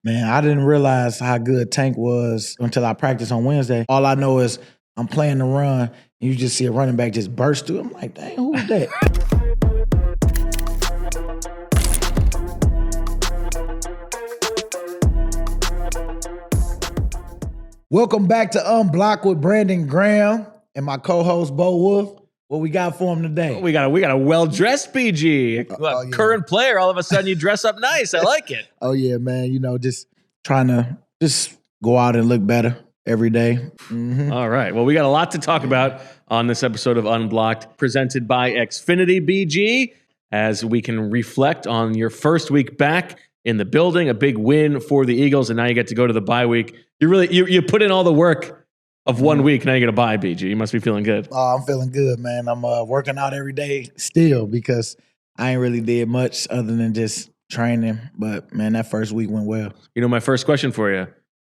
Man, I didn't realize how good Tank was until I practiced on Wednesday. All I know is I'm playing the run, and you just see a running back just burst through. I'm like, dang, who was that? Welcome back to Unblocked with Brandon Graham and my co-host, Bo Wolf. What we got for him today? We got a well-dressed BG. Current player, all of a sudden you dress up nice. I like it. Oh, yeah, man. You know, just trying to just go out and look better every day. Mm-hmm. All right. Well, we got a lot to talk about on this episode of Unblocked, presented by Xfinity, BG, as we can reflect on your first week back in the building, a big win for the Eagles, and now you get to go to the bye week. You put in all the work of 1 week, now you get a bye, BG. You must be feeling good. Oh, I'm feeling good, man. I'm working out every day still because I ain't really did much other than just training. But, man, that first week went well. You know, my first question for you.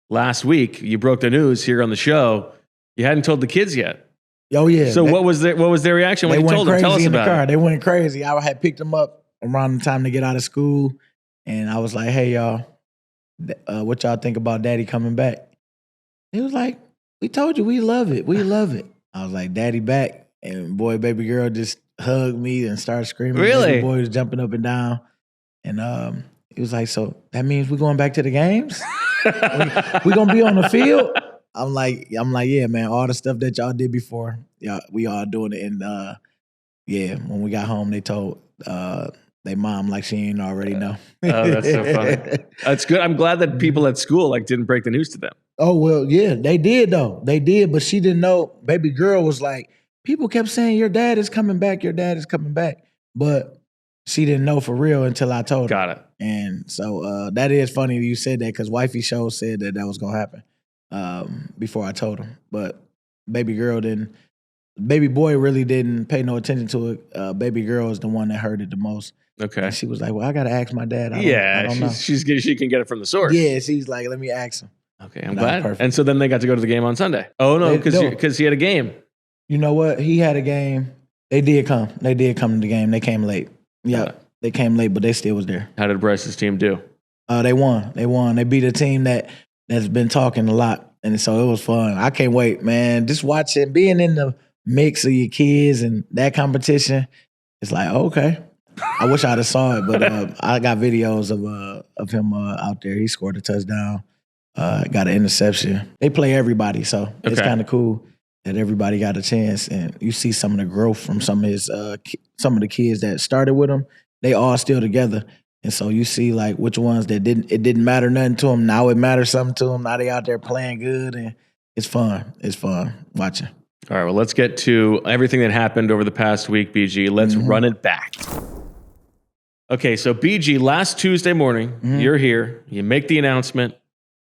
Last week, you broke the news here on the show. You hadn't told the kids yet. Oh, yeah. So what was their reaction when you told them? Tell us about it. They went crazy. I had picked them up around the time to get out of school. And I was like, hey, y'all, what y'all think about Daddy coming back? He was like, we told you we love it. We love it. I was like, Daddy back. And boy, baby girl just hugged me and started screaming. Really? Baby boy was jumping up and down. And he was like, so that means we're going back to the games? we going to be on the field? I'm like, yeah, man, all the stuff that y'all did before, yeah, we all doing it. And yeah, when we got home, they told they mom like she ain't already know. Oh, that's so funny. That's good. I'm glad that people at school didn't break the news to them. Oh, well, yeah, they did, though. They did, but she didn't know. Baby girl was like, people kept saying, your dad is coming back, your dad is coming back. But she didn't know for real until I told her. Got it. And so that is funny you said that because Wifey Show said that was going to happen before I told him. But baby girl didn't. Baby boy really didn't pay no attention to it. Baby girl is the one that heard it the most. Okay. And she was like, well, I got to ask my dad. I don't know. She can get it from the source. Yeah, she's like, let me ask him. Okay, I'm glad. And so then they got to go to the game on Sunday. Oh, no, because he had a game. You know what? He had a game. They did come. They did come to the game. They came late. Yeah, they came late, but they still was there. How did Bryce's team do? They won. They beat a team that's been talking a lot, and so it was fun. I can't wait, man. Just watching, being in the mix of your kids and that competition, it's like, okay. I wish I'd have saw it, but I got videos of him out there. He scored a touchdown. Got an interception. They play everybody, so it's kind of cool that everybody got a chance. And you see some of the growth from some of the kids that started with him. They all still together, and so you see like which ones that it didn't matter nothing to them. Now it matters something to them. Now they out there playing good, and it's fun. It's fun watching. All right, well, let's get to everything that happened over the past week, BG. Let's run it back. Okay, so BG, last Tuesday morning, you're here. You make the announcement.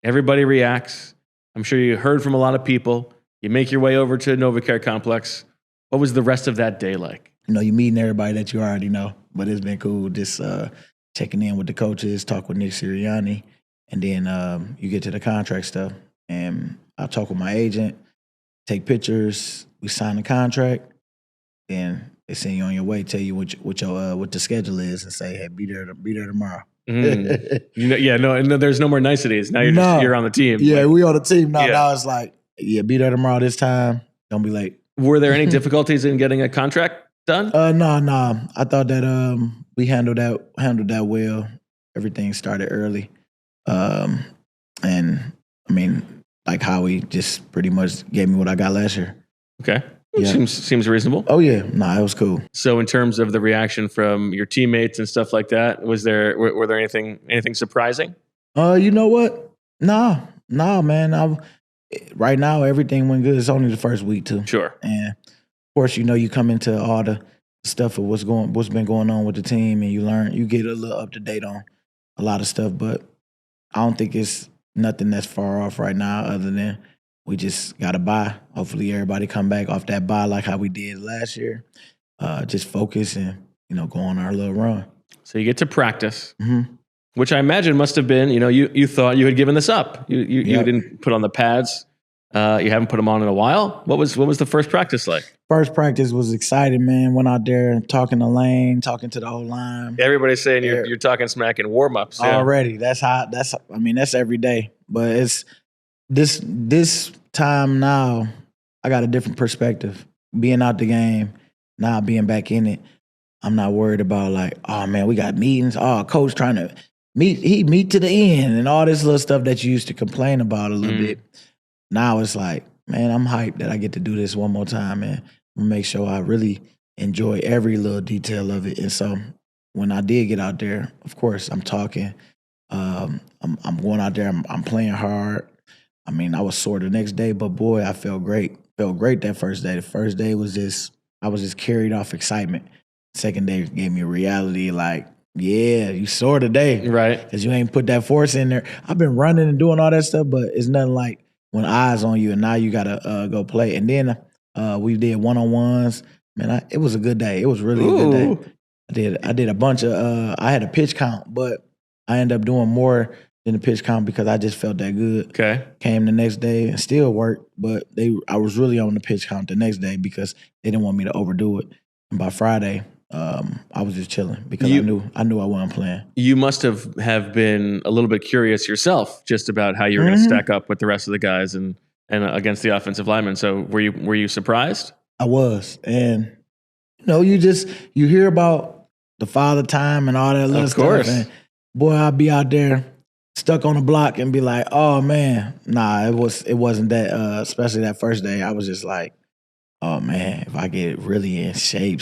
Everybody reacts. I'm sure you heard from a lot of people. You make your way over to NovaCare Complex. What was the rest of that day like? You know, you're meeting everybody that you already know, but it's been cool just checking in with the coaches, talk with Nick Sirianni, and then you get to the contract stuff. And I'll talk with my agent, take pictures, we sign the contract, then they send you on your way, tell you what the schedule is, and say, hey, be there tomorrow. No, there's no more niceties. Now you're on the team. Yeah, we on the team now. Yeah. Now it's like, yeah, be there tomorrow this time. Don't be late. Were there any difficulties in getting a contract done? No. I thought that we handled that well. Everything started early. And I mean, like Howie just pretty much gave me what I got last year. Okay. Yeah. Seems reasonable. Oh yeah, it was cool. So in terms of the reaction from your teammates and stuff like that, were there anything surprising? You know what? No, man. Right now everything went good. It's only the first week too. Sure. And of course, you come into all the stuff of what's been going on with the team, and you get a little up to date on a lot of stuff. But I don't think it's nothing that's far off right now, other than we just got to buy. Hopefully everybody come back off that buy like how we did last year. Just focus and, go on our little run. So you get to practice, which I imagine must have been, you thought you had given this up. You didn't put on the pads You haven't put them on in a while. What was the first practice like? First practice was exciting, man. Went out there talking to Lane, talking to the whole line. Everybody's saying you're talking smack in warm-ups. Yeah. Already. That's every day. But it's this time now, I got a different perspective. Being out the game, now being back in it, I'm not worried about like, oh man, we got meetings. Oh, coach trying to meet to the end and all this little stuff that you used to complain about a little bit. Now it's like, man, I'm hyped that I get to do this one more time and make sure I really enjoy every little detail of it. And so when I did get out there, of course, I'm talking. I'm going out there. I'm playing hard. I mean, I was sore the next day, but boy, I felt great. Felt great that first day. The first day was I was just carried off excitement. Second day gave me a reality like, yeah, you sore today. Right. Because you ain't put that force in there. I've been running and doing all that stuff, but it's nothing like when eyes on you and now you got to go play. And then we did one-on-ones. Man, it was a good day. It was really a good day. I did a bunch of I had a pitch count, but I ended up doing more than the pitch count because I just felt that good. Okay. Came the next day and still worked, but I was really on the pitch count the next day because they didn't want me to overdo it. And by Friday, I was just chilling because I knew I wasn't playing. You must have been a little bit curious yourself just about how you were going to stack up with the rest of the guys and against the offensive linemen. So were you surprised? I was. And you hear about the father time and all that little stuff. Of course. And boy, I'd be out there stuck on the block and be like, oh man. Nah, it wasn't that especially that first day. I was just like, oh man, if I get really in shape,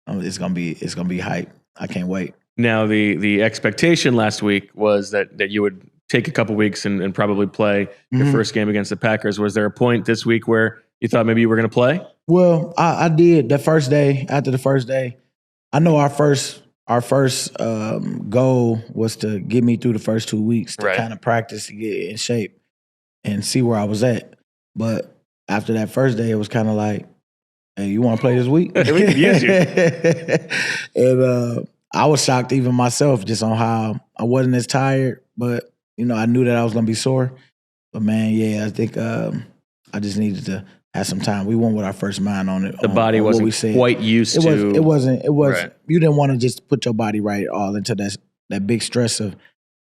it's gonna be hype. I can't wait. Now the expectation last week was that you would take a couple weeks and probably play your first game against the Packers. Was there a point this week where you thought maybe you were going to play? Well, I did the first day. After the first day, I know our first goal was to get me through the first 2 weeks to kind of practice to get in shape and see where I was at. But after that first day, it was kind of like, hey, you want to play this week? We could use you. And I was shocked even myself just on how I wasn't as tired, but I knew that I was going to be sore. But man, yeah, I think I just needed to have some time. We went with our first mind on it. The body wasn't quite used to. It wasn't. Right. You didn't want to just put your body right all into that big stress of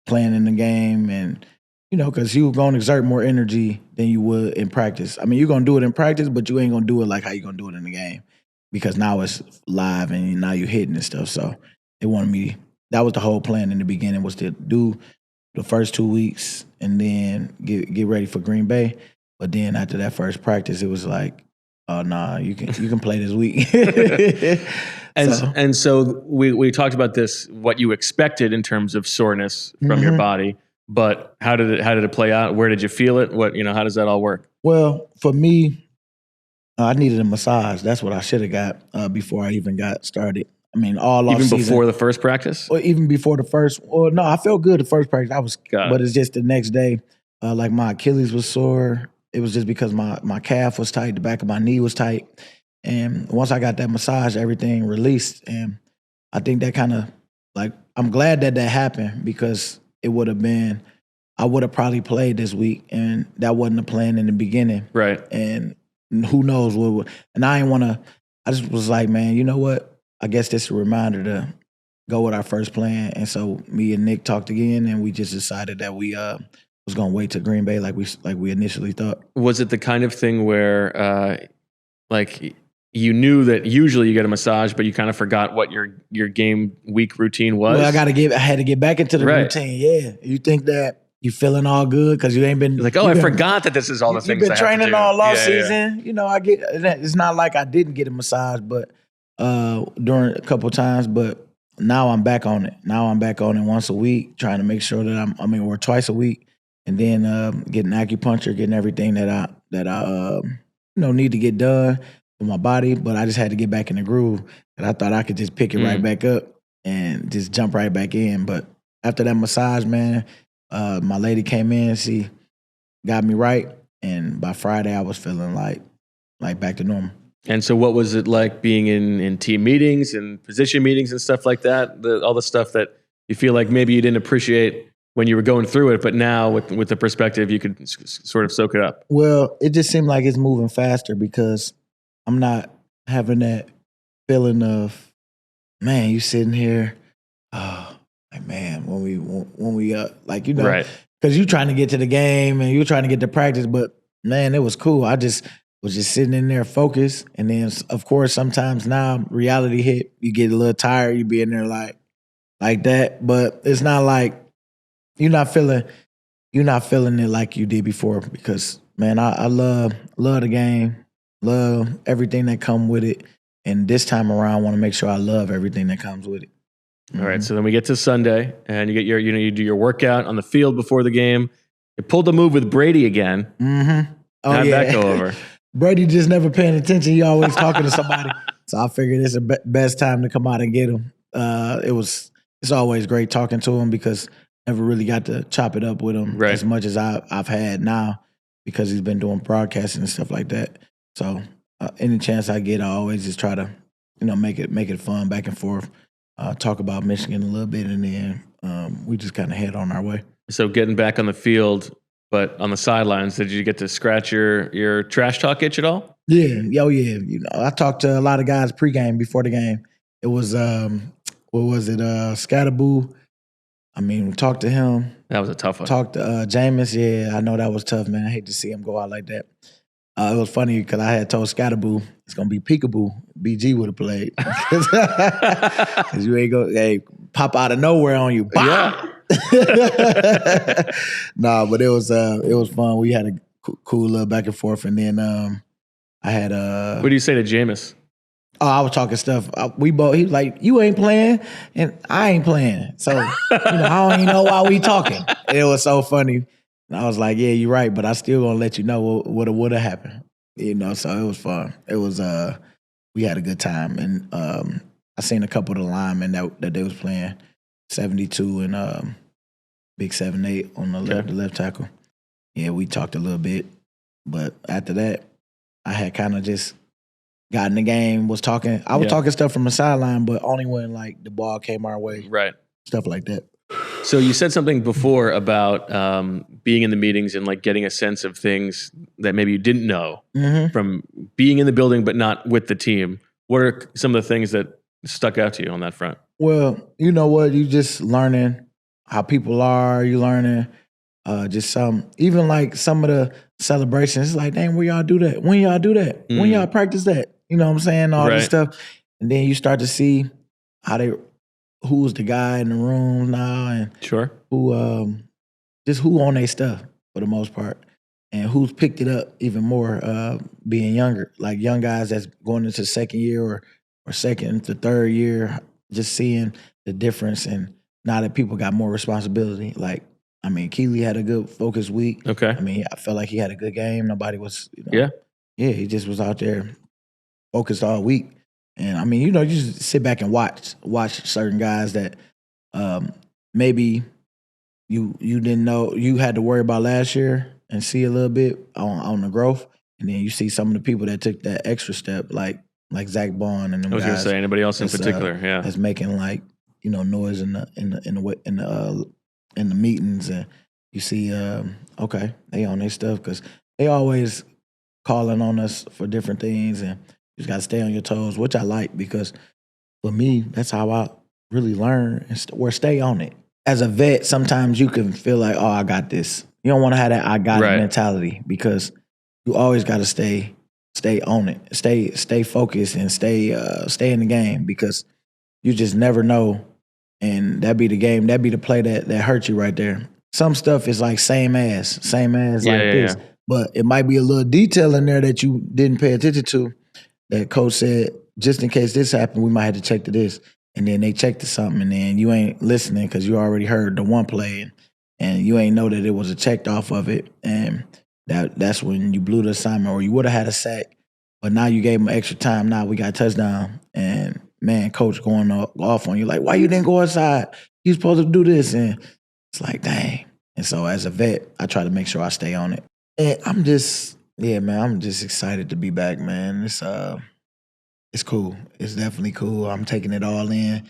playing in the game and, because you're going to exert more energy than you would in practice. I mean, you're going to do it in practice, but you ain't going to do it like how you're going to do it in the game because now it's live and now you're hitting and stuff. So they wanted me. That was the whole plan in the beginning was to do the first 2 weeks and then get ready for Green Bay. But then after that first practice, it was like, oh, nah, you can play this week. And so we talked about this, what you expected in terms of soreness from your body. But how did it play out? Where did you feel it? How does that all work? Well, for me, I needed a massage. That's what I should have got before I even got started. I mean, all off season. Even before the first practice? Or even before the first. Well, no, I felt good the first practice. But it's just the next day, like my Achilles was sore. It was just because my calf was tight, the back of my knee was tight. And once I got that massage, everything released. And I think that kind of, like, I'm glad that happened because it would have been, I would have probably played this week, and that wasn't the plan in the beginning. Right. And who knows what would, and I just was like, man, you know what? I guess this is a reminder to go with our first plan. And so me and Nick talked again, and we just decided that we was going to wait to Green Bay like we initially thought. Was it the kind of thing where, you knew that usually you get a massage, but you kind of forgot what your game week routine was? Well, I had to get back into the routine. Yeah. You think that you feeling all good because you ain't been like, I forgot that this is all the things you've been training all off season. Yeah. I get it's not like I didn't get a massage, but during a couple times, but now I'm back on it. Now I'm back on it once a week, trying to make sure that or twice a week, and then getting acupuncture, getting everything that I need to get done with my body. But I just had to get back in the groove, and I thought I could just pick it right back up and just jump right back in. But after that massage, man, my lady came in, she got me right, and by Friday I was feeling like back to normal. And so what was it like being in team meetings and position meetings and stuff like that? All the stuff that you feel like maybe you didn't appreciate when you were going through it, but now with the perspective, you could sort of soak it up. Well, it just seemed like it's moving faster because I'm not having that feeling of, man, you sitting here, like, man, when we like, you know, Right. because you trying to get to the game and you trying to get to practice, but man, it was cool. I just was just sitting in there focused, and then of course sometimes now reality hit, you get a little tired, you be in there like that, but it's not like you're not feeling it like you did before because man, I love the game, love everything that come with it, and this time around, I want to make sure I love everything that comes with it. All right, so then we get to Sunday, and you get you do your workout on the field before the game. You pulled the move with Brady again. Mm-hmm. Oh, How'd that go over? Brady just never paying attention. He always talking to somebody. So I figured it's the best time to come out and get him. It's always great talking to him because never really got to chop it up with him as much as I've had now because he's been doing broadcasting and stuff like that. So any chance I get, I always just try to, make it fun back and forth. Talk about Michigan a little bit, and then we just kind of head on our way. So getting back on the field, but on the sidelines, did you get to scratch your trash talk itch at all? Yeah. Oh, yeah. I talked to a lot of guys pregame before the game. It was, what was it, Scatterboo. I mean, we talked to him. That was a tough one. Talked to Jameis. Yeah, I know that was tough, man. I hate to see him go out like that. It was funny because I had told Scatterboo it's going to be peekaboo. BG would have played. Because you ain't pop out of nowhere on you. Yeah. Nah, but it was fun. We had a cool little back and forth. And then I had What do you say to Jameis? Oh, I was talking stuff. He was like, you ain't playing, and I ain't playing. So, I don't even know why we talking. It was so funny. And I was like, yeah, you're right, but I still gonna let you know what would have happened. So it was fun. It was we had a good time. And I seen a couple of the linemen that they was playing, 72 and big 7'8" on the left tackle. Yeah, we talked a little bit. But after that, I had kind of just got in the game, was talking. I was talking stuff from the sideline, but only when like the ball came our way. Right. Stuff like that. So you said something before about being in the meetings and like getting a sense of things that maybe you didn't know from being in the building but not with the team. What are some of the things that stuck out to you on that front? Well, you know what? You just learning how people are. You learning just even like some of the celebrations. It's like, dang, where y'all do that? When y'all do that? When y'all practice that? You know what I'm saying? All this stuff. And then you start to see who's the guy in the room now and who on their stuff for the most part. And who's picked it up even more being younger. Like young guys that's going into second year or second to third year, just seeing the difference. And now that people got more responsibility, like, I mean, Keely had a good focus week. Okay. I mean, I felt like he had a good game. Nobody was, Yeah, he just was out there focused all week. And I mean, you just sit back and watch certain guys that maybe you didn't know you had to worry about last year and see a little bit on the growth. And then you see some of the people that took that extra step, like Zack Baun and them guys. I was going to say anybody else in particular, that's making like noise in the meetings, and you see, okay, they on their stuff because they always calling on us for different things, and you just got to stay on your toes, which I like because for me, that's how I really learn or stay on it. As a vet, sometimes you can feel like, oh, I got this. You don't want to have that I got it mentality because you always got to stay on it, stay focused, and stay in the game because you just never know. And that'd be the game. That'd be the play that hurt you right there. Some stuff is like same as like this. Yeah. But it might be a little detail in there that you didn't pay attention to that coach said, just in case this happened, we might have to check to this. And then they check to something, and then you ain't listening because you already heard the one play, and you ain't know that it was a checked off of it. And that's when you blew the assignment, or you would have had a sack. But now you gave them extra time. Now we got a touchdown. And man, coach going off on you like, why you didn't go outside? You supposed to do this. And it's like, dang. And so as a vet, I try to make sure I stay on it. And I'm just excited to be back, man. It's cool. It's definitely cool. I'm taking it all in.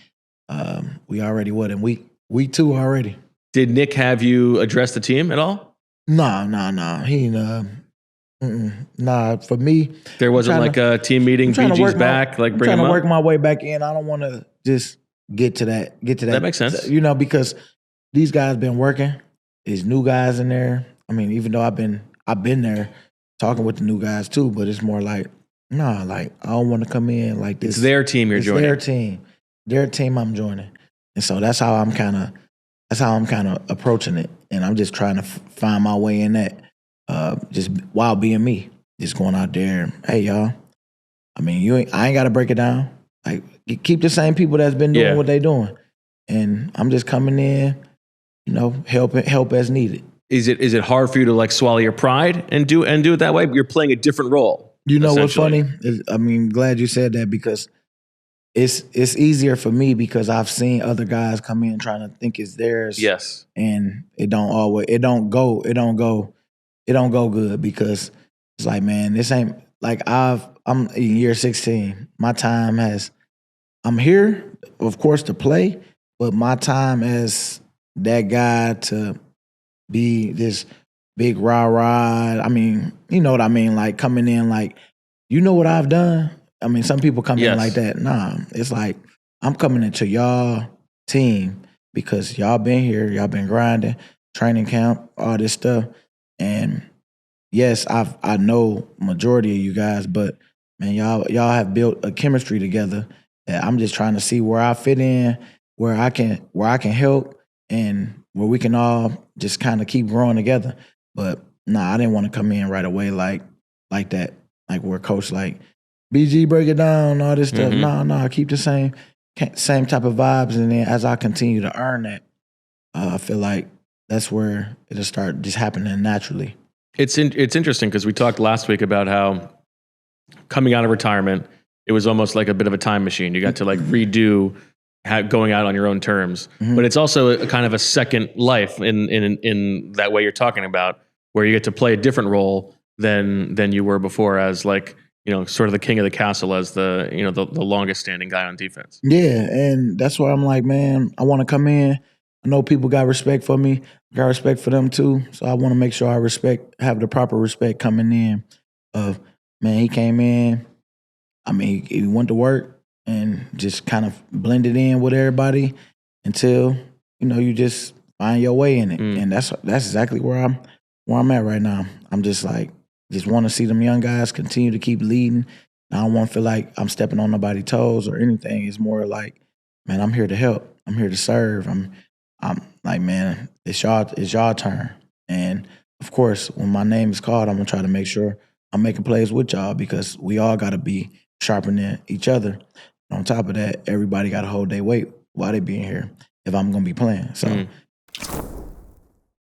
We already in week 2 already. Did Nick have you address the team at all? Nah. He nah. For me, There wasn't like a team meeting. BG's back. Like bring him up. I'm trying to work my way back in. I don't want to just get to that. That makes sense. You know, because these guys been working. There's new guys in there. I mean, even though I've been there talking with the new guys too, but it's more like, nah, like I don't want to come in like this. It's their team you're joining. Their team I'm joining. And so that's how I'm kind of approaching it. And I'm just trying to find my way in that, just while being me, just going out there. And, hey, y'all. I mean, I ain't got to break it down. Like, you keep the same people that's been doing what they doing. And I'm just coming in, you know, help as needed. Is it hard for you to like swallow your pride and do it that way? You're playing a different role. You know what's funny? Glad you said that, because it's easier for me because I've seen other guys come in trying to think it's theirs. Yes. And it don't go good, because it's like, man, this ain't like I'm in year 16. I'm here, of course, to play, but my time as that guy to be this big rah-rah. I mean, you know what I mean? Like coming in like, you know what I've done? I mean, some people come in like that. Nah, it's like I'm coming into y'all team because y'all been here, y'all been grinding, training camp, all this stuff. And yes, I know majority of you guys, but man, y'all have built a chemistry together that I'm just trying to see where I fit in, where I can help, and where we can all just kind of keep growing together. But nah, I didn't want to come in right away like that, like where coach like, BG break it down, all this stuff. Nah, keep the same type of vibes. And then as I continue to earn that, I feel like that's where it'll start just happening naturally. It's interesting because we talked last week about how coming out of retirement, it was almost like a bit of a time machine. You got to like redo going out on your own terms, but it's also a kind of a second life in that way you're talking about, where you get to play a different role than you were before as like, you know, sort of the king of the castle, as the longest standing guy on defense. Yeah, and that's why I'm like, man, I want to come in. I know people got respect for me, got respect for them too. So I want to make sure I have the proper respect coming in. Of man, he came in. I mean, he went to work and just kind of blended in with everybody until, you know, you just find your way in it. And that's exactly where I'm at right now. I'm just like, just want to see them young guys continue to keep leading. I don't want to feel like I'm stepping on nobody's toes or anything. It's more like, man, I'm here to help. I'm here to serve. I'm like, man, it's y'all turn. And of course, when my name is called, I'm gonna try to make sure I'm making plays with y'all, because we all gotta be sharpening each other. On top of that, everybody gotta hold their weight while they being here if I'm gonna be playing. So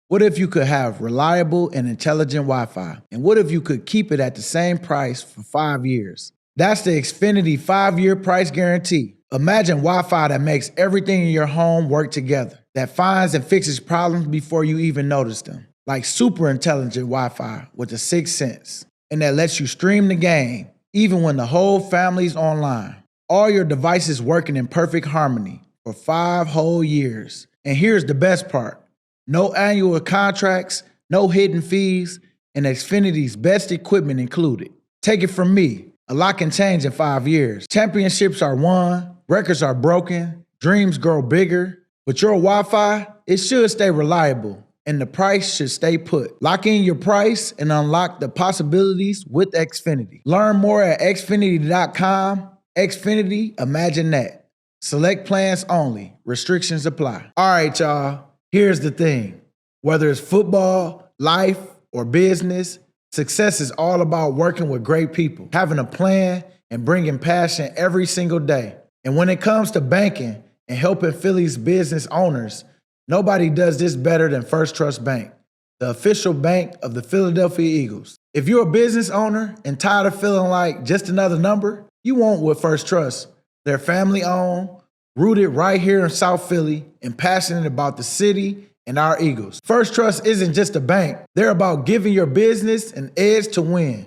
what if you could have reliable and intelligent Wi-Fi? And what if you could keep it at the same price for 5 years? That's the Xfinity 5-year price guarantee. Imagine Wi-Fi that makes everything in your home work together, that finds and fixes problems before you even notice them. Like super intelligent Wi-Fi with a 6th sense, and that lets you stream the game even when the whole family's online. All your devices working in perfect harmony for 5 whole years. And here's the best part. No annual contracts, no hidden fees, and Xfinity's best equipment included. Take it from me, a lot can change in 5 years. Championships are won, records are broken, dreams grow bigger, but your Wi-Fi, it should stay reliable, and the price should stay put. Lock in your price and unlock the possibilities with Xfinity. Learn more at xfinity.com. Xfinity, imagine that. Select plans only. Restrictions apply. All right, y'all. Here's the thing. Whether it's football, life, or business, success is all about working with great people, having a plan, and bringing passion every single day. And when it comes to banking and helping Philly's business owners, nobody does this better than Firstrust Bank, the official bank of the Philadelphia Eagles. If you're a business owner and tired of feeling like just another number, you want with Firstrust. They're family-owned, rooted right here in South Philly, and passionate about the city and our Eagles. Firstrust isn't just a bank. They're about giving your business an edge to win.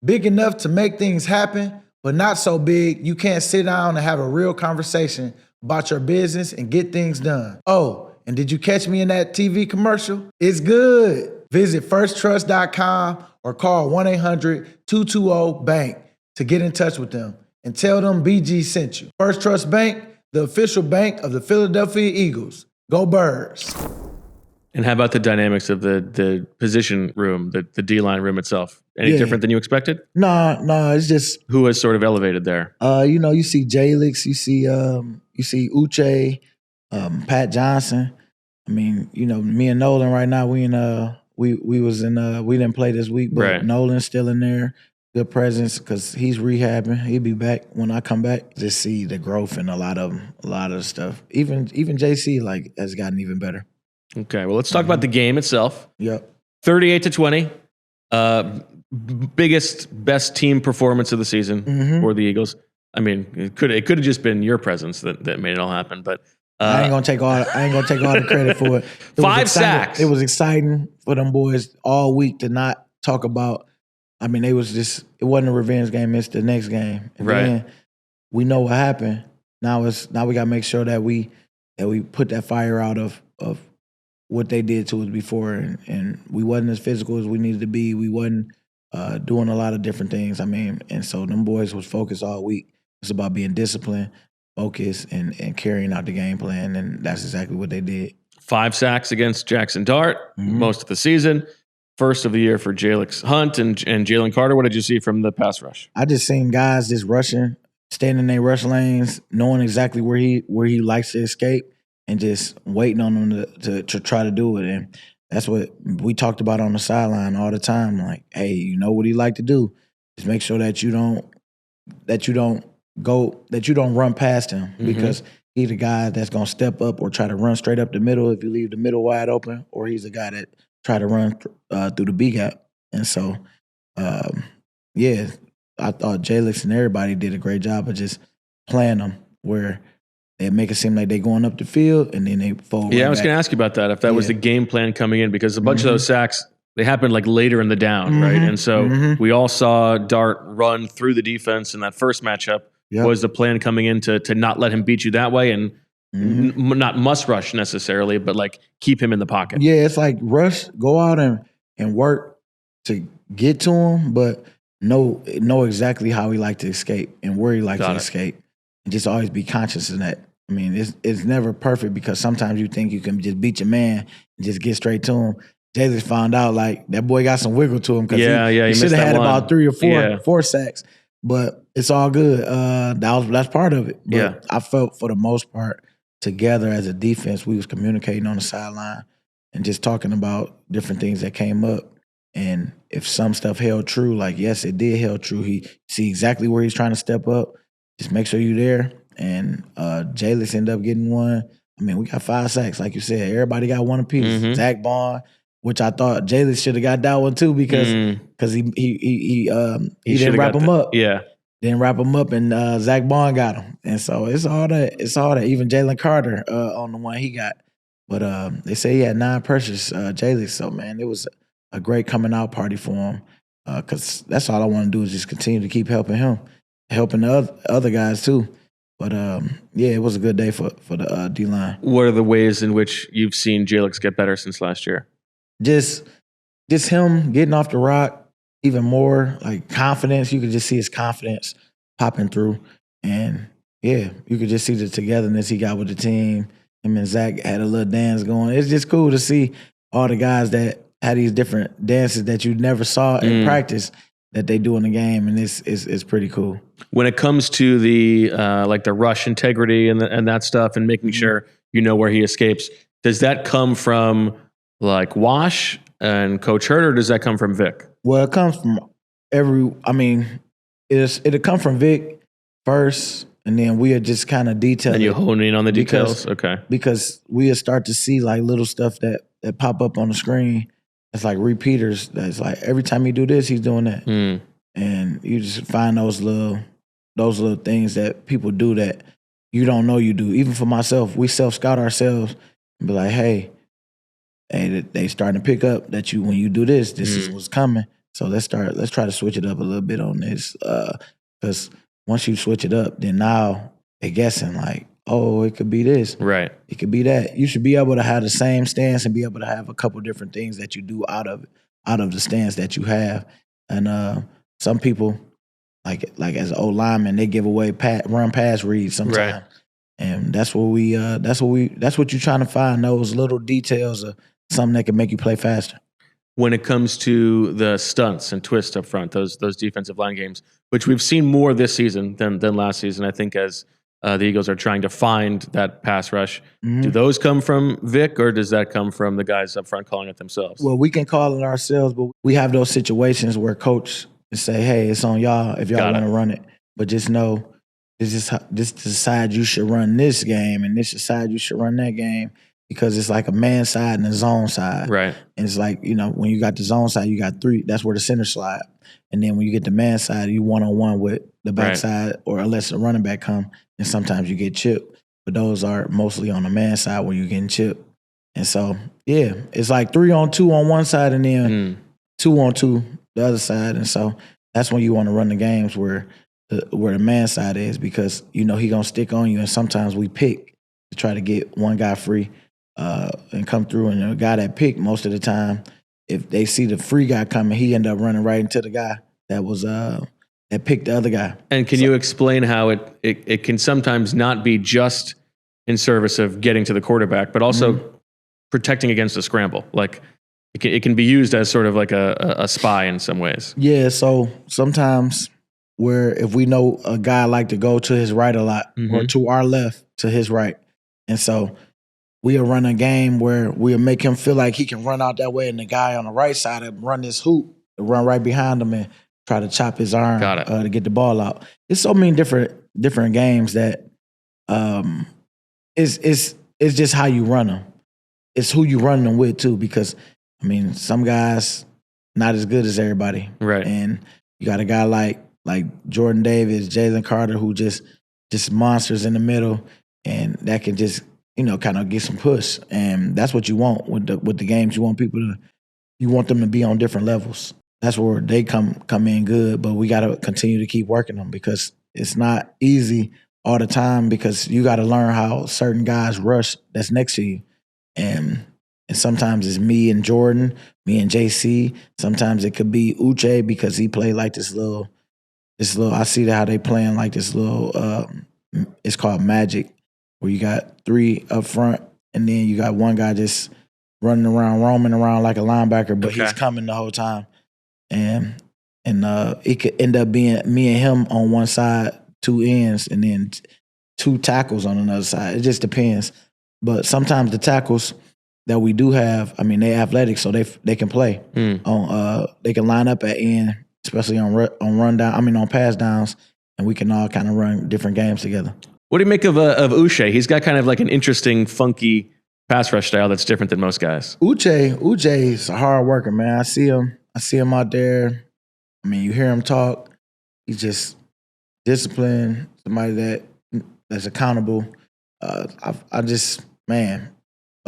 Big enough to make things happen, but not so big you can't sit down and have a real conversation about your business and get things done. Oh, And did you catch me in that TV commercial? It's good. Visit firstrust.com or call 1-800-220-BANK to get in touch with them and tell them BG sent you. Firstrust Bank, the official bank of the Philadelphia Eagles. Go Birds. And how about the dynamics of the position room, the D-line room itself? Any different than you expected? No, it's just who was sort of elevated there. You see Jalix, you see Uche, Pat Johnson. I mean, me and Nolan right now, we didn't play this week, but Right. Nolan's still in there. Good presence because he's rehabbing. He'll be back when I come back. Just see the growth in a lot of the stuff. Even JC has gotten even better. Okay, well, let's talk about the game itself. Yep. 38-20. Best team performance of the season for the Eagles. I mean, it could have just been your presence that made it all happen, but I ain't gonna take all the credit for it. 5 sacks. It was exciting for them boys all week to not talk about. I mean, it wasn't a revenge game. It's the next game. And then we know what happened. Now we gotta make sure that we put that fire out of what they did to us before, and we wasn't as physical as we needed to be. We wasn't doing a lot of different things. I mean, and so them boys was focused all week. It's about being disciplined, focused, and carrying out the game plan, and that's exactly what they did. 5 sacks against Jackson Dart most of the season. First of the year for Jalix Hunt and Jalen Carter. What did you see from the pass rush? I just seen guys just rushing, standing in their rush lanes, knowing exactly where he likes to escape, and just waiting on him to try to do it. And that's what we talked about on the sideline all the time. Like, hey, you know what he like to do? Just make sure that you don't run past him because he's the guy that's gonna step up or try to run straight up the middle if you leave the middle wide open, or he's the guy that try to run through the B gap. And so, I thought Jalix and everybody did a great job of just playing them where they make it seem like they're going up the field and then they fold. Yeah, I was going to ask you about that, if that was the game plan coming in, because a bunch of those sacks, they happened later in the down, right? And so we all saw Dart run through the defense in that first matchup. Yep. Was the plan coming in to not let him beat you that way and not must rush necessarily, but keep him in the pocket? Yeah, it's like rush, go out and work to get to him, but know exactly how he like to escape and where he likes to escape. And just always be conscious of that. I mean, it's never perfect because sometimes you think you can just beat your man and just get straight to him. Jalen found out that boy got some wiggle to him because he should have had about 3 or 4 sacks. But it's all good. That's part of it. But I felt for the most part together as a defense, we was communicating on the sideline and just talking about different things that came up. And if some stuff held true, yes, it did held true. He see exactly where he's trying to step up. Just make sure you're there. And Jalix ended up getting one. I mean, we got 5 sacks, like you said. Everybody got one apiece. Zack Baun, which I thought Jalix should have got that one too because he didn't wrap him up. Yeah. Didn't wrap him up, and Zack Baun got him. And so it's all that. Even Jalen Carter on the one he got. But they say he had 9 pressures, Jalix. So, man, it was a great coming out party for him because that's all I want to do is just continue to keep helping him. Helping the other guys too. But it was a good day for the D-line. What are the ways in which you've seen Jalix get better since last year? Just him getting off the rock even more, confidence. You could just see his confidence popping through. And you could just see the togetherness he got with the team. Him and Zach had a little dance going. It's just cool to see all the guys that had these different dances that you never saw in practice that they do in the game, and it's pretty cool. When it comes to the the rush integrity and that stuff, and making sure you know where he escapes, does that come from Wash and Coach Hurt, or does that come from Vic? Well, it comes from it'll come from Vic first, and then we'll just kind of detail. And you hone in on the details, okay? Because we'll start to see little stuff that pop up on the screen. It's repeaters. That's every time you do this, he's doing that. And you just find those little things that people do that you don't know you do. Even for myself, we self-scout ourselves and be like, hey, they starting to pick up that when you do this is what's coming. So let's try to switch it up a little bit on this. Because once you switch it up, then now they're guessing oh, it could be this. Right. It could be that. You should be able to have the same stance and be able to have a couple different things that you do out of the stance that you have. And some people, like as an old lineman, they give away run pass reads sometimes. Right. And that's what you're trying to find, those little details of something that can make you play faster. When it comes to the stunts and twists up front, those defensive line games, which we've seen more this season than last season, I think, as the Eagles are trying to find that pass rush. Mm-hmm. Do those come from Vic, or does that come from the guys up front calling it themselves? Well, we can call it ourselves, but we have those situations where coach say, hey, it's on y'all if y'all want to run it. But just know, this side you should run this game, and this is side you should run that game, because it's like a man side and a zone side. Right. And it's like, when you got the zone side, you got 3. That's where the center slide. And then when you get the man side, you one-on-one with the back side, or unless the running back come, and sometimes you get chipped. But those are mostly on the man side where you're getting chipped. And so, yeah, it's like 3-on-2 on one side and then 2-on-2 the other side. And so that's when you want to run the games where the man side is, because he gonna stick on you. And sometimes we pick to try to get one guy free and come through. And the guy that picked, most of the time, if they see the free guy coming, he end up running right into the guy that was that picked the other guy. And can you explain how it can sometimes not be just in service of getting to the quarterback, but also protecting against a scramble? Like it can be used as sort of like a spy in some ways. Yeah, so sometimes where if we know a guy like to go to his right a lot, or to our left to his right, and so we'll run a game where we'll make him feel like he can run out that way, and the guy on the right side will run this hoop, run right behind him and try to chop his arm to get the ball out. It's so many different games that it's just how you run them. It's who you run them with too, because some guys not as good as everybody, right? And you got a guy like Jordan Davis, Jalen Carter, who just monsters in the middle, and that can just kind of get some push, and that's what you want with the games. You want them to be on different levels. That's where they come in good, but we got to continue to keep working them, because it's not easy all the time, because you got to learn how certain guys rush that's next to you, and sometimes it's me and Jordan, me and JC. Sometimes it could be Uche, because he played like this little. I see how they playing like this little. It's called magic, where you got 3 up front, and then you got one guy just running around, roaming around like a linebacker, but he's coming the whole time. And it could end up being me and him on one side, 2 ends, and then 2 tackles on another side. It just depends. But sometimes the tackles that we do have, they athletic, so they can play. They can line up at end, especially on pass downs, and we can all kind of run different games together. What do you make of Uche? He's got kind of like an interesting, funky pass rush style that's different than most guys. Uche is a hard worker, man. I see him out there. You hear him talk. He's just disciplined, somebody that's accountable. For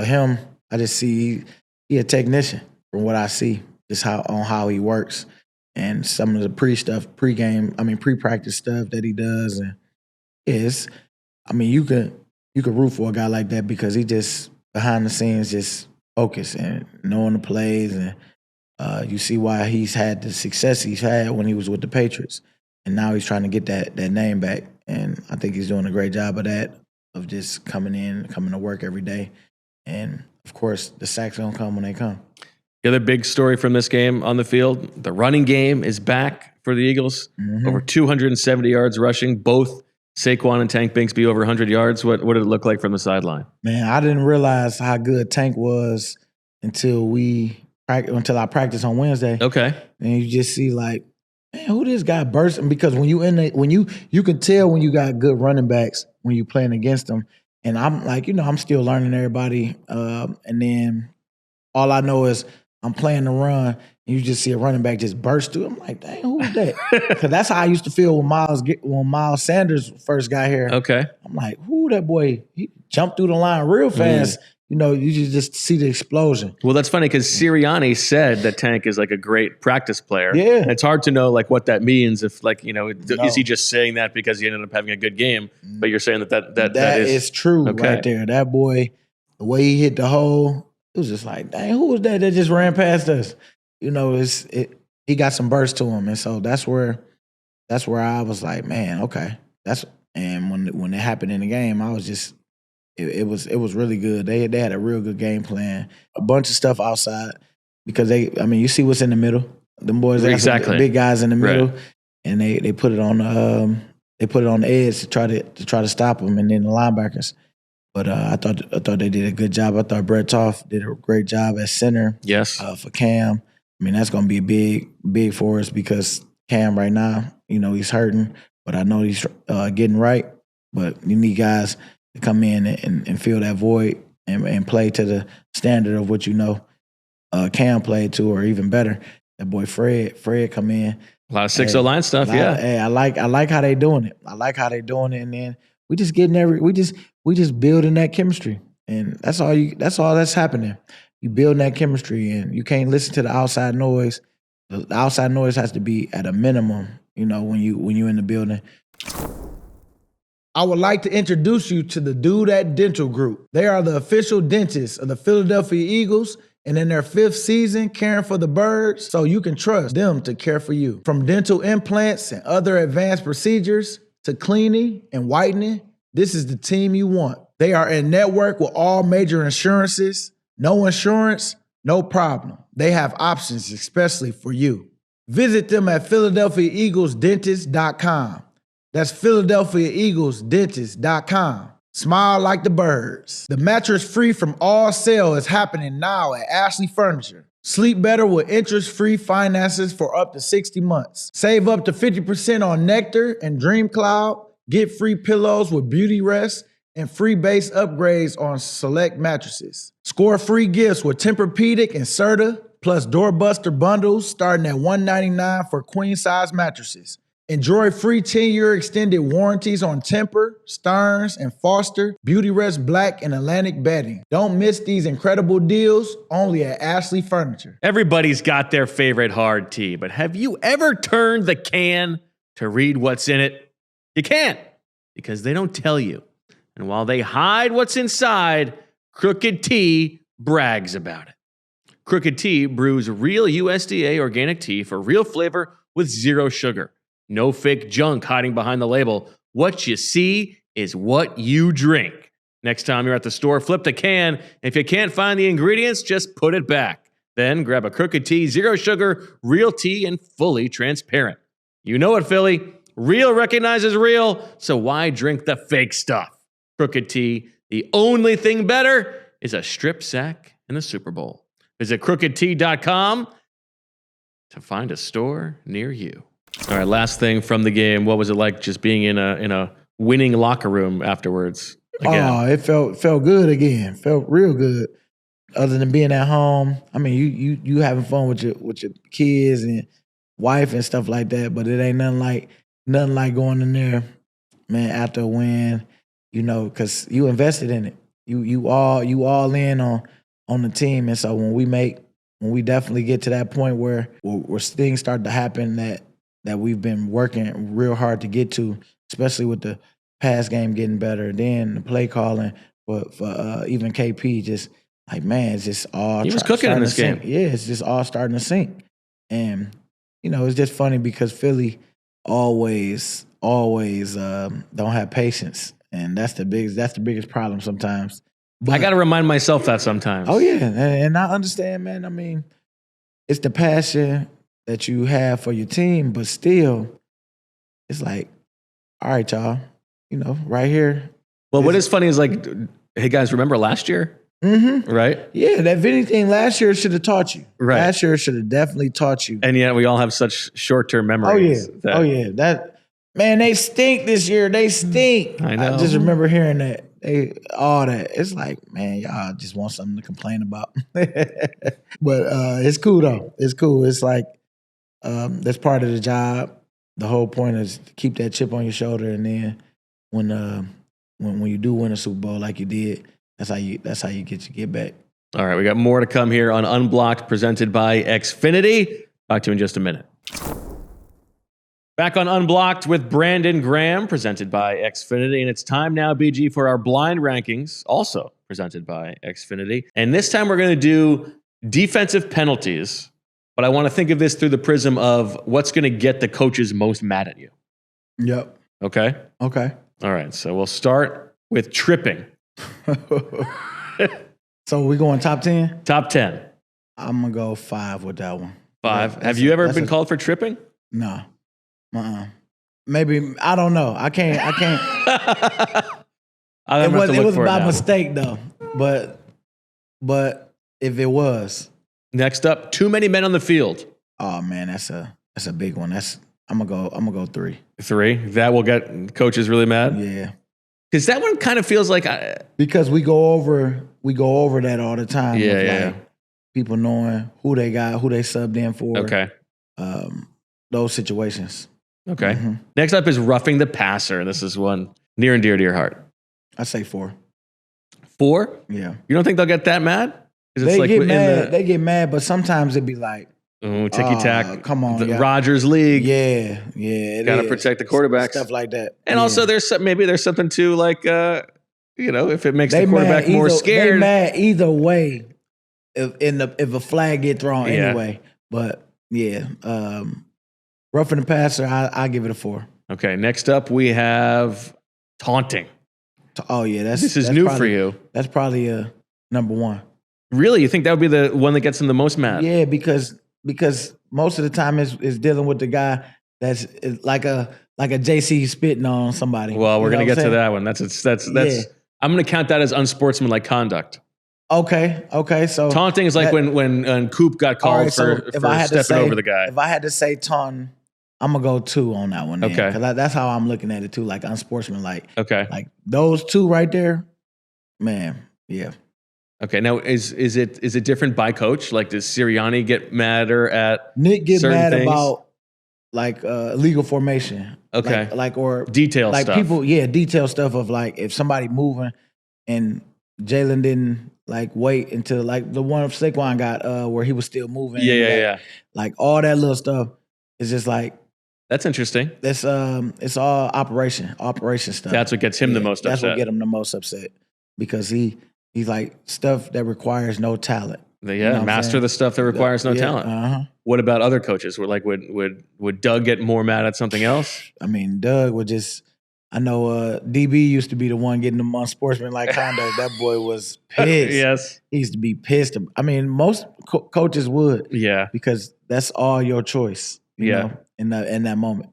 him, I just see he a technician from what I see, just how he works, and some of the pre-practice stuff that he does, and you could root for a guy like that, because he just behind the scenes just focused and knowing the plays, and you see why he's had the success he's had when he was with the Patriots, and now he's trying to get that name back, and I think he's doing a great job of that, of just coming to work every day, and of course the sacks don't come when they come. The other big story from this game on the field, the running game is back for the Eagles. Over 270 yards rushing, both Saquon and Tank Bigsby over 100 yards. What did it look like from the sideline? Man, I didn't realize how good Tank was until I practiced on Wednesday. Okay. And you just see like, man, who this guy bursting? Because when you can tell when you got good running backs when you playing against them. And I'm like, I'm still learning everybody. And then all I know is I'm playing the run, and you just see a running back just burst through. I'm like, dang, who's that? Because that's how I used to feel when Miles Sanders first got here. Okay. I'm like, who that boy? He jumped through the line real fast. you just see the explosion. Well, that's funny because Sirianni said that Tank is like a great practice player. Yeah. And it's hard to know like what that means. If like, No. is he just saying that because he ended up having a good game? But you're saying that is true okay. right there. That boy, the way he hit the hole, it was just like, dang, who was that just ran past us? He got some burst to him. And so that's where I was like, man, okay. And when it happened in the game, I was just, it was really good. They had a real good game plan. A bunch of stuff outside because you see what's in the middle. Them boys got some big guys in the middle, right. And they put it on the edge to try to stop them, and then the linebackers. But I thought they did a good job. I thought Brett Toth did a great job at center. Yes. For Cam. That's going to be big for us because Cam right now, he's hurting, but I know he's getting right. But you need guys to come in and fill that void and play to the standard of what Cam played to, or even better. That boy Fred come in. A lot of 6-0 line stuff, yeah. Hey, I like how they doing it. And then we just building that chemistry, and that's all that's happening. You build that chemistry, and you can't listen to the outside noise. The outside noise has to be at a minimum, when you in the building. I would like to introduce you to the Do That Dental Group. They are the official dentists of the Philadelphia Eagles, and in their 5th season caring for the birds, so you can trust them to care for you. From dental implants and other advanced procedures to cleaning and whitening, this is the team you want. They are in network with all major insurances. No insurance, no problem. They have options especially for you. Visit them at PhiladelphiaEaglesDentist.com. That's PhiladelphiaEaglesDentist.com. Smile like the birds. The mattress free from all sale is happening now at Ashley Furniture. Sleep better with interest-free finances for up to 60 months. Save up to 50% on Nectar and Dream Cloud. Get free pillows with Beauty Rest and free base upgrades on select mattresses. Score free gifts with Tempur-Pedic and Serta, plus doorbuster bundles starting at $199 for queen-size mattresses. Enjoy free 10-year extended warranties on Tempur, Stearns, and Foster, Beauty Rest Black, and Atlantic bedding. Don't miss these incredible deals only at Ashley Furniture. Everybody's got their favorite hard tea, but have you ever turned the can to read what's in it? You can't, because they don't tell you. And while they hide what's inside, Crooked Tea brags about it. Crooked Tea brews real USDA organic tea for real flavor with 0 sugar. No fake junk hiding behind the label. What you see is what you drink. Next time you're at the store, flip the can. If you can't find the ingredients, just put it back. Then grab a Crooked Tea, 0 sugar, real tea, and fully transparent. You know it, Philly. Real recognizes real, so why drink the fake stuff? Crooked Tea, the only thing better is a strip sack in the Super Bowl. Visit crookedtea.com to find a store near you. All right, last thing from the game. What was it like just being in a winning locker room afterwards? Again? Oh, it felt good again. Felt real good. Other than being at home, you having fun with your kids and wife and stuff like that. But it ain't nothing like going in there, man, after a win. Because you invested in it. You all in on the team, and so when we definitely get to that point where things start to happen that we've been working real hard to get to, especially with the pass game getting better, then the play calling for even KP, just like, man, it's just all he was cooking in this game. Yeah, it's just all starting to sink, and it's just funny because Philly always don't have patience, and that's the biggest problem sometimes. But I got to remind myself that sometimes. Oh yeah, and I understand, man. It's the passion that you have for your team, but still, it's like, all right, y'all, right here. Well, what is funny is like, hey guys, remember last year? Mm-hmm. Right? Yeah, that Vinny thing last year should have taught you. Right. Last year should have definitely taught you. And yet we all have such short-term memories. Oh yeah. Man, they stink this year. They stink. I know. I just remember hearing that. All that. It's like, man, y'all just want something to complain about. But it's cool though. It's cool. It's like, that's part of the job. The whole point is to keep that chip on your shoulder, and then when you do win a Super Bowl like you did, That's how you get your get back. All right, we got more to come here on Unblocked, presented by Xfinity. Talk to you in just a minute. Back on Unblocked with Brandon Graham, presented by Xfinity. And it's time now, BG, for our blind rankings, also presented by Xfinity. And this time we're going to do defensive penalties. But I want to think of this through the prism of what's going to get the coaches most mad at you. Yep. Okay? Okay. All right, so we'll start with tripping. So we going top 10? Top 10. I'm going to go 5 with that one. 5. Have you ever been called for tripping? No. Maybe, I don't know. I can't. It was by mistake though. But if it was. Next up, too many men on the field. Oh man, that's a big one. I'm gonna go 3. 3. That will get coaches really mad. Yeah. Because that one kind of feels like because we go over that all the time. Yeah. People knowing who they got, who they subbed in for. Okay. Those situations. Okay. Mm-hmm. Next up is roughing the passer. This is one near and dear to your heart. I say 4. 4? Yeah. You don't think they'll get that mad? They get mad. They get mad, but sometimes it'd be like, ticky-tack. Come on. The Rodgers League. Yeah. Got to protect the quarterbacks. Stuff like that. And also there's something to like, if it makes the quarterback more scared. They mad either way if a flag get thrown anyway. But yeah, roughing the passer, I give it a 4. Okay, next up we have taunting. Oh yeah, this is new for you. That's probably a number 1. Really, you think that would be the one that gets them the most mad? Yeah, because most of the time is dealing with the guy that's like a JC spitting on somebody. Well, we're gonna get to that one. That's yeah. I'm gonna count that as unsportsmanlike conduct. Okay. So taunting is like when Coop got called for stepping over the guy. If I had to say taunting, I'm gonna go 2 on that one. Okay, because that's how I'm looking at it too, like unsportsmanlike. Okay, like those 2 right there, man. Yeah. Okay, now is it different by coach? Like, does Sirianni get madder at Nick get mad things? about like legal formation? Okay, or detail like stuff. People, detail stuff of like if somebody moving and Jalen didn't like wait until like the one of Saquon got where he was still moving. Yeah. Like all that little stuff is just like. That's interesting. That's it's all operation stuff. That's what gets him the most upset. That's what gets him the most upset because he's like stuff that requires no talent. Master the stuff that requires no talent. Uh-huh. What about other coaches? Would Doug get more mad at something else? I mean, Doug would just. I know DB used to be the one getting them unsportsmanlike conduct. That boy was pissed. Yes, he used to be pissed. I mean, most coaches would. Yeah, because that's all your choice. You know, in that moment.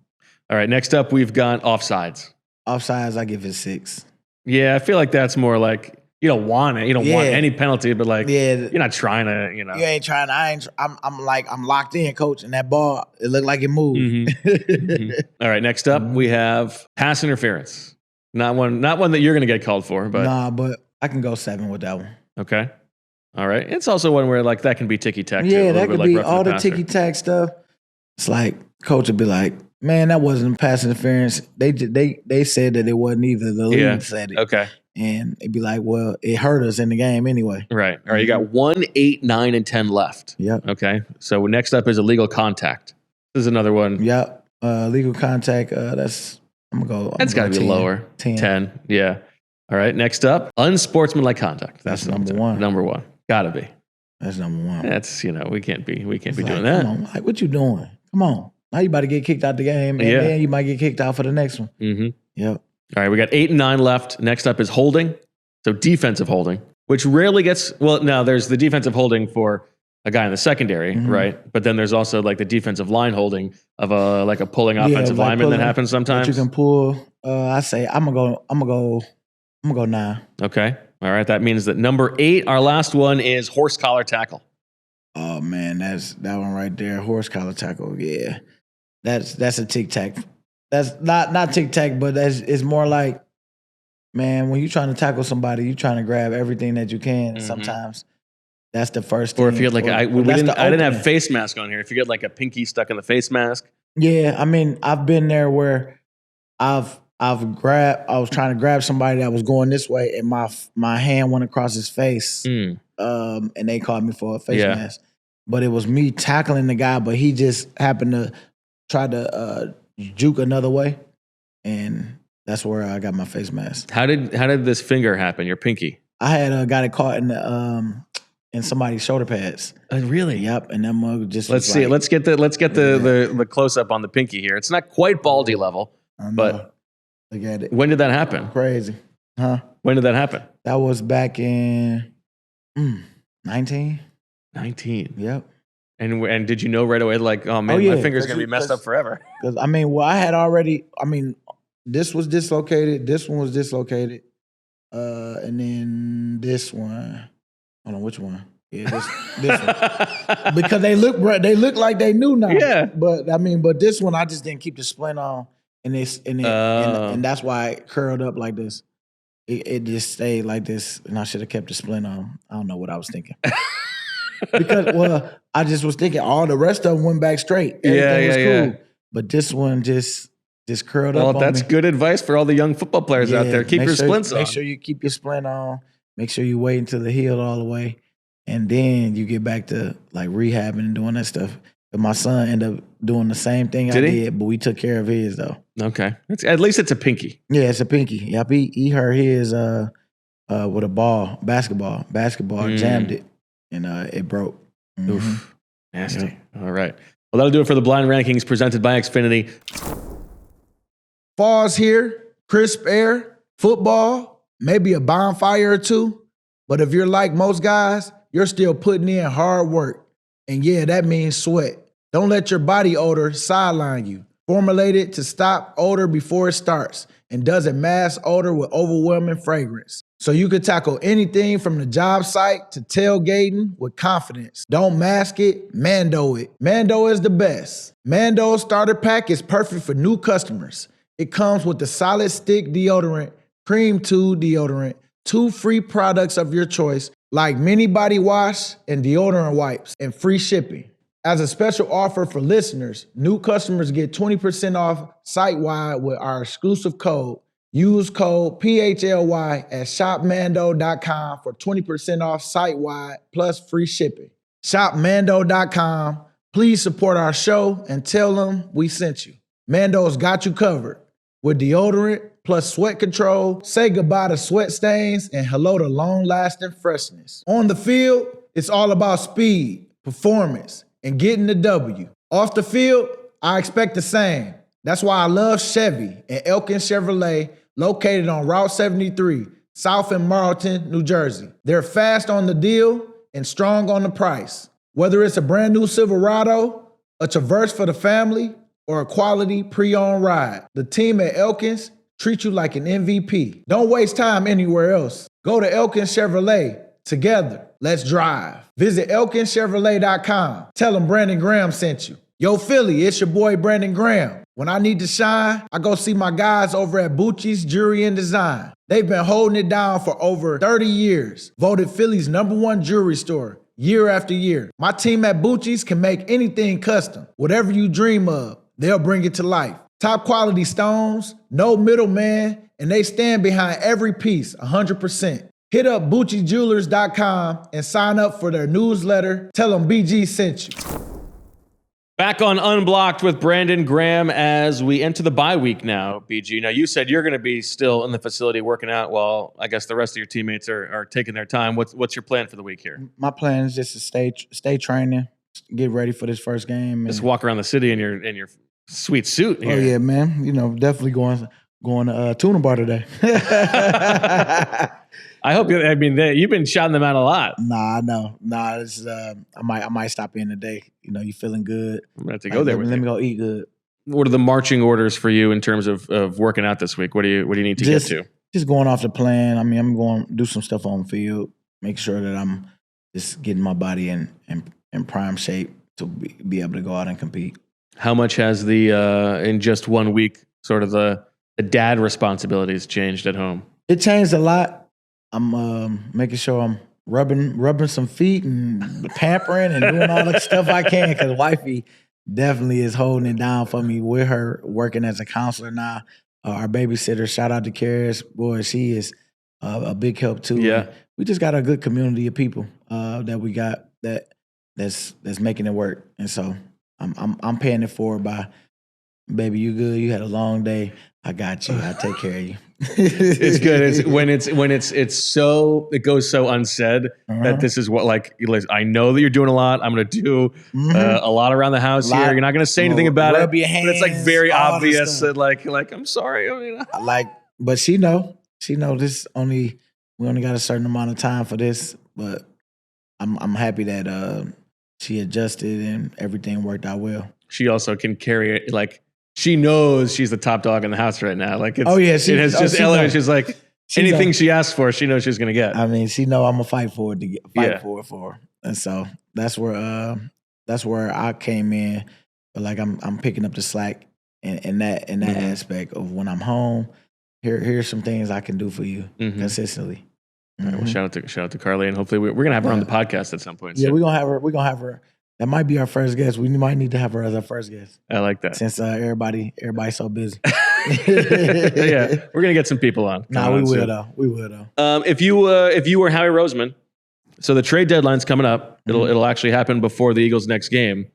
All right. Next up, we've got offsides. Offsides, I give it 6. Yeah, I feel like that's more like you don't want it. You don't want any penalty, but like you're not trying to. You ain't trying to. I'm locked in, coach, and that ball it looked like it moved. Mm-hmm. Mm-hmm. All right. Next up, we have pass interference. Not one that you're going to get called for, but but I can go 7 with that one. Okay. All right. It's also one where like that can be ticky tack. Yeah, that could be all the ticky tack stuff. It's like coach would be like, man, that wasn't pass interference. They said that it wasn't either. The league said it. Okay. And it'd be like, well, it hurt us in the game anyway. Right. All right. You got 1, 8, 9, and 10 left. Yep. Okay. So next up is illegal contact. This is another one. Yep. Legal contact. That's got to be lower. 10. Yeah. All right. Next up, unsportsmanlike conduct. That's number 1. Number 1. Gotta be. That's number 1. That's we can't be doing like, that. Come on, like what you doing? Come on. Now you about to get kicked out the game, and then you might get kicked out for the next one. Mm-hmm. Yep. All right, we got 8 and 9 left. Next up is holding. So defensive holding, which rarely gets there's the defensive holding for a guy in the secondary, right? But then there's also like the defensive line holding of a pulling offensive lineman that happens sometimes. You can pull. I say I'm gonna go 9. Okay. All right. That means that number 8, our last one, is horse collar tackle. Oh man, that's that one right there. Horse collar tackle. Yeah, that's a tic tac. That's not tic tac, but it's more like, man, when you're trying to tackle somebody, you're trying to grab everything that you can. And sometimes that's the first thing. Or if you get like I didn't have face mask on here. If you get like a pinky stuck in the face mask. Yeah, I mean, I've been there where I've I was trying to grab somebody that was going this way, and my hand went across his face. And they called me for a face mask. But it was me tackling the guy, but he just happened to try to juke another way, and that's where I got my face mask. How did this finger happen? Your pinky? I had got it caught in the in somebody's shoulder pads. Really? Yep. And that mug just. Let's see. Let's get the close up on the pinky here. It's not quite Baldy level, but look at it. When did that happen? Crazy, huh? When did that happen? That was back in 19. 19. Yep. And did you know right away, like, oh man, my finger's gonna be messed up forever? Because I had already. This was dislocated. This one was dislocated, and then this one. Hold on, which one? Yeah, this one. Because they look like they knew now. Yeah. But this one I just didn't keep the splint on, and that's why it curled up like this. It just stayed like this, and I should have kept the splint on. I don't know what I was thinking. Because I just was thinking all the rest of them went back straight. Everything was cool. Yeah. But this one just curled up. Well, that's good advice for all the young football players out there. Keep your splints on. Make sure you keep your splint on. Make sure you wait until the heal all the way, and then you get back to like rehabbing and doing that stuff. But my son ended up doing the same thing I did, but we took care of his though. Okay, at least it's a pinky. Yeah, it's a pinky. Yep, he hurt his with a ball, basketball, jammed it, and it broke. Mm-hmm. Oof, nasty. Yeah. All right. Well, that'll do it for the blind rankings presented by Xfinity. Fall's here, crisp air, football. Maybe a bonfire or two, but if you're like most guys, you're still putting in hard work. And yeah, that means sweat. Don't let your body odor sideline you. Formulated to stop odor before it starts and doesn't mask odor with overwhelming fragrance. So you can tackle anything from the job site to tailgating with confidence. Don't mask it, Mando it. Mando is the best. Mando starter pack is perfect for new customers. It comes with the solid stick deodorant, Cream 2 deodorant, 2 free products of your choice, like mini body wash and deodorant wipes, and free shipping. As a special offer for listeners, new customers get 20% off site-wide with our exclusive code. Use code PHLY at shopmando.com for 20% off site-wide plus free shipping. Shopmando.com. Please support our show and tell them we sent you. Mando's got you covered. With deodorant plus sweat control, say goodbye to sweat stains and hello to long-lasting freshness. On the field, it's all about speed, performance, and getting the W. Off the field, I expect the same. That's why I love Chevy and Elkins Chevrolet, located on Route 73, south in Marlton, New Jersey. They're fast on the deal and strong on the price. Whether it's a brand new Silverado, a Traverse for the family, or a quality pre-owned ride, the team at Elkins treat you like an MVP. Don't waste time anywhere else. Go to Elkins Chevrolet. Together, let's drive. Visit ElkinsChevrolet.com. Tell them Brandon Graham sent you. Yo, Philly, it's your boy Brandon Graham. When I need to shine, I go see my guys over at Bucci's Jewelry and Design. They've been holding it down for over 30 years. Voted Philly's #1 jewelry store year after year. My team at Bucci's can make anything custom. Whatever you dream of, they'll bring it to life. Top quality stones, no middleman, and they stand behind every piece 100%. Hit up BucciJewelers.com and sign up for their newsletter. Tell them BG sent you. Back on Unblocked with Brandon Graham as we enter the bye week now, BG. Now, you said you're going to be still in the facility working out while I guess the rest of your teammates are taking their time. What's your plan for the week here? My plan is just to stay training, get ready for this first game. Just walk around the city in your sweet suit here. Oh, yeah, man. You know, definitely going to tuna bar today. I hope. I mean, you've been shouting them out a lot. Nah, no. Nah, it's, I might stop in today. You know, you feeling good. I'm going to have to go there with you. Let me go eat good. What are the marching orders for you in terms of working out this week? What do you need to get to? Just going off the plan. I mean, I'm going to do some stuff on the field, make sure that I'm just getting my body in prime shape to be able to go out and compete. How much has the in just 1 week sort of the dad responsibilities changed at home? It changed a lot. I'm making sure I'm rubbing some feet and pampering and doing all the stuff I can because wifey definitely is holding it down for me with her working as a counselor now. our babysitter. Shout out to Karis. Boy, she is a big help too. Yeah. And we just got a good community of people that we got that's making it work. And so I'm paying it forward by, baby, you good? You had a long day. I got you. I take care of you. It's good. It's so, it goes so unsaid that this is what, like, I know that you're doing a lot. I'm going to do a lot around the house here. You're not going to say anything about it, your hands, but it's like very obvious stuff. that like, I'm sorry. I mean, but she know this we only got a certain amount of time for this, but I'm happy that she adjusted and everything worked out well. She also can carry it, like, she knows she's the top dog in the house right now. Like, it has just elevated. She's like, anything she asks for, she knows she's going to get. I mean, she know I'm gonna fight for it for her. And so that's where I came in. But like I'm picking up the slack in that aspect of when I'm home. Here's some things I can do for you consistently. All right, well, shout out to Carly, and hopefully we're gonna have her on the podcast at some point. Yeah, we're gonna have her. That might be our first guest. We might need to have her as our first guest. I like that. Since everybody's so busy. Yeah, we're gonna get some people on. We will though. If you were Howie Roseman, so the trade deadline's coming up. It'll actually happen before the Eagles' next game.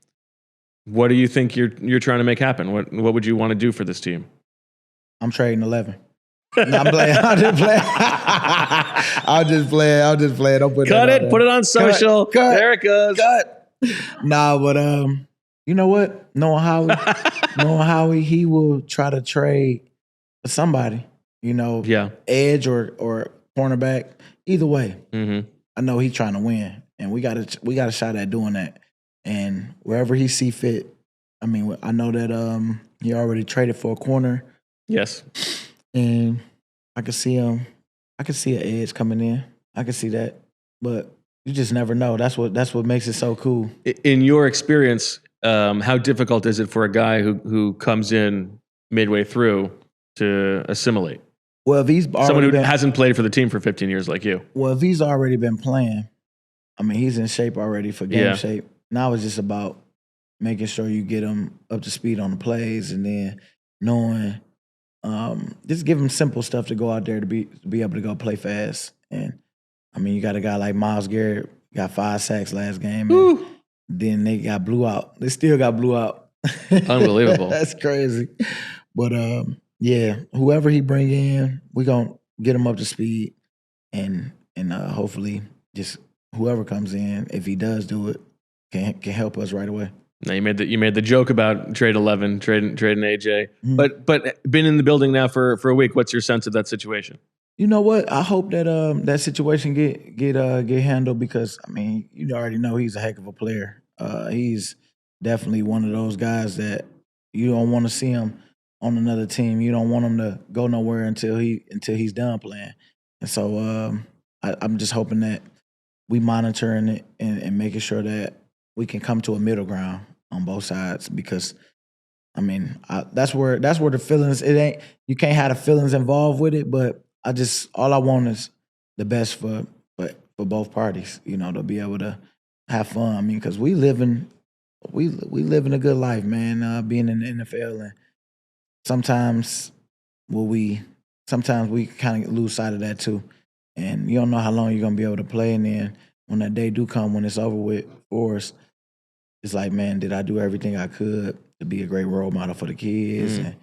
What do you think you're trying to make happen? What would you want to do for this team? I'm trading 11. No, I'm playing. I'll just play. Don't put Cut it. there. Put it on social. Cut. There it goes. Cut. Nah, but you know what? Knowing Howie, he will try to trade for somebody. You know, edge or cornerback. Either way, I know he's trying to win, and we got a shot at doing that. And wherever he see fit, I mean, I know that he already traded for a corner. Yes. And I could see him. I could see an edge coming in. I could see that, but you just never know. That's what makes it so cool. In your experience, how difficult is it for a guy who comes in midway through to assimilate? Well, if he's someone who hasn't played for the team for 15 years like you. Well, if he's already been playing, I mean, he's in shape already for game shape. Now it's just about making sure you get him up to speed on the plays, and then knowing. Just give him simple stuff to go out there to be able to go play fast. And I mean, you got a guy like Myles Garrett, got 5 sacks last game. And then they got blew out. They still got blew out. Unbelievable. That's crazy. But yeah, whoever he bring in, we gonna get him up to speed, and hopefully just whoever comes in, if he does do it, can help us right away. Now you made the joke about trade 11, trading AJ, but been in the building now for a week. What's your sense of that situation? You know what? I hope that that situation get handled, because I mean, you already know he's a heck of a player. He's definitely one of those guys that you don't want to see him on another team. You don't want him to go nowhere until he's done playing. And so I'm just hoping that we monitoring it and making sure that we can come to a middle ground on both sides, because I mean, that's where the feelings, you can't have the feelings involved with it, but all I want is the best for both parties, you know, to be able to have fun. I mean, because we living a good life, man, being in the NFL, and sometimes we kind of lose sight of that too. And you don't know how long you're gonna be able to play, and then when that day do come, when it's over with for us, it's like, man, did I do everything I could to be a great role model for the kids? And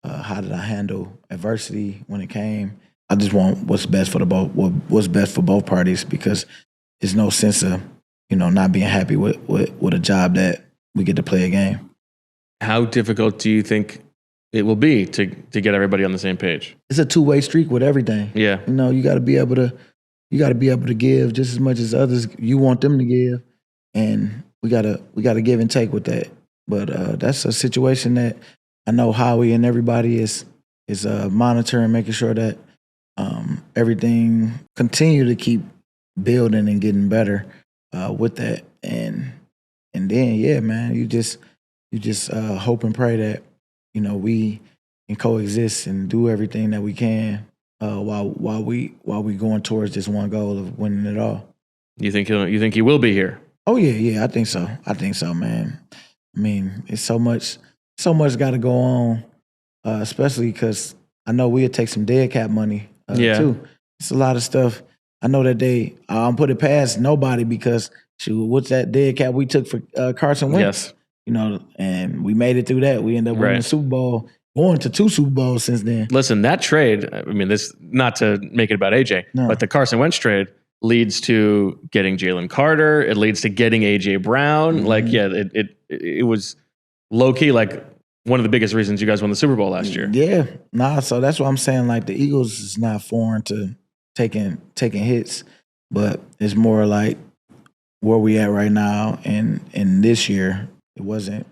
how did I handle adversity when it came? I just want what's best for both parties, because there's no sense of, you know, not being happy with a job that we get to play a game. How difficult do you think it will be to get everybody on the same page? It's a two-way streak with everything. Yeah. You know, you got to be able to give just as much as others you want them to give, and we gotta give and take with that. But that's a situation that I know Howie and everybody is monitoring, making sure that everything continue to keep building and getting better with that. And then, yeah, man, you just hope and pray that, you know, we can coexist and do everything that we can while we going towards this one goal of winning it all. You think he will be here? Oh yeah, I think so, man. I mean, it's so much got to go on, especially because I know we'll take some dead cap money too. It's a lot of stuff. I know that they put it past nobody because shoot, what's that dead cap we took for Carson Wentz? Yes. You know, and we made it through that. We ended up winning the Super Bowl, going to 2 Super Bowls since then. Listen, that trade, I mean, this not to make it about AJ, but the Carson Wentz trade leads to getting Jalen Carter. It leads to getting AJ Brown. Mm-hmm. Like, yeah, it was low key, like one of the biggest reasons you guys won the Super Bowl last year. Yeah, so that's what I'm saying. Like the Eagles is not foreign to taking hits, but it's more like where we at right now. And this year, it wasn't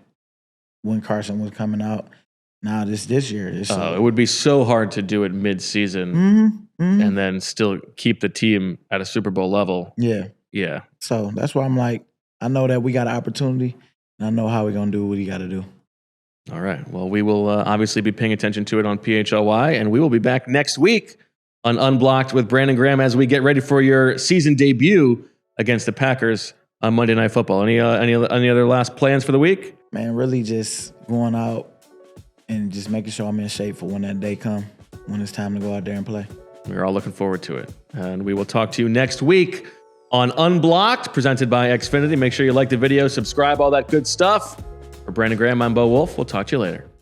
when Carson was coming out. Now this year, it would be so hard to do it mid-season and then still keep the team at a Super Bowl level. Yeah. So that's why I'm like, I know that we got an opportunity, and I know how we're gonna do what we got to do. All right. Well, we will obviously be paying attention to it on PHLY, and we will be back next week on Unblocked with Brandon Graham as we get ready for your season debut against the Packers on Monday Night Football. Any other last plans for the week? Man, really just going out and just making sure I'm in shape for when that day comes, when it's time to go out there and play. We're all looking forward to it. And we will talk to you next week on Unblocked, presented by Xfinity. Make sure you like the video, subscribe, all that good stuff. For Brandon Graham, I'm Bo Wolf. We'll talk to you later.